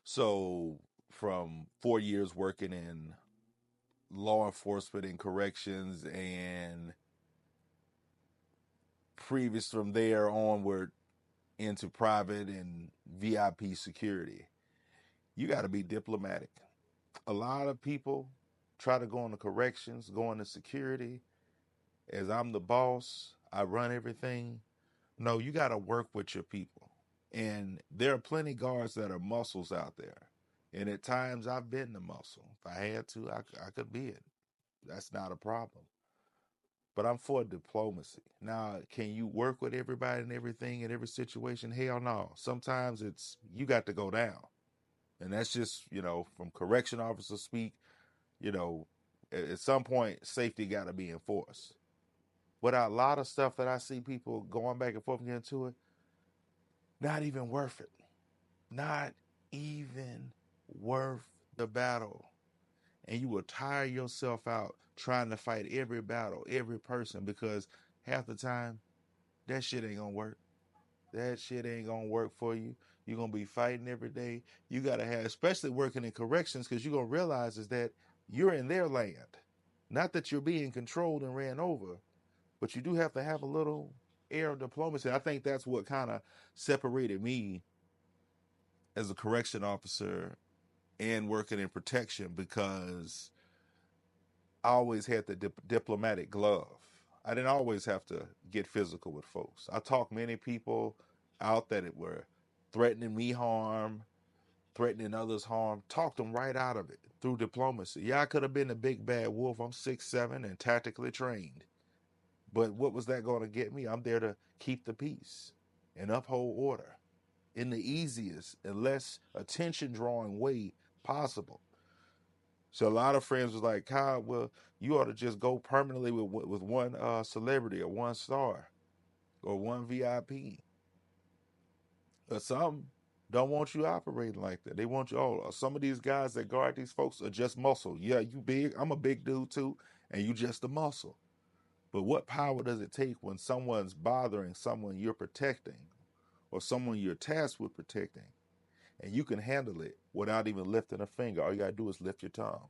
So from 4 years working in law enforcement and corrections, and previous from there onward into private and VIP security, you got to be diplomatic. A lot of people try to go into corrections, go into security. As I'm the boss, I run everything. No, you got to work with your people. And there are plenty guards that are muscles out there. And at times I've been the muscle. If I had to, I could be it. That's not a problem. But I'm for diplomacy. Now, can you work with everybody and everything in every situation? Hell no. Sometimes it's you got to go down. And that's just, from correction officer speak, you know, at some point safety got to be enforced. But a lot of stuff that I see people going back and forth and getting into it, not even worth it. Not even worth the battle. And you will tire yourself out trying to fight every battle, every person, because half the time that shit ain't gonna work. That shit ain't gonna work for you. You're gonna be fighting every day. You gotta have, especially working in corrections, because you're gonna realize is that you're in their land. Not that you're being controlled and ran over, but you do have to have a little air of diplomacy. I think that's what kind of separated me as a correction officer and working in protection, because I always had the diplomatic glove. I didn't always have to get physical with folks. I talked many people out that it were threatening me harm, threatening others harm, talked them right out of it through diplomacy. Yeah, I could have been a big bad wolf. I'm 6'7" and tactically trained. But what was that going to get me? I'm there to keep the peace and uphold order in the easiest and less attention drawing way possible. So a lot of friends was like, Kyle, well, you ought to just go permanently with one celebrity or one star or one VIP. But some don't want you operating like that. They want you, some of these guys that guard these folks are just muscle. Yeah, you big. I'm a big dude too, and you just a muscle. But what power does it take when someone's bothering someone you're protecting or someone you're tasked with protecting, and you can handle it without even lifting a finger? All you got to do is lift your tongue.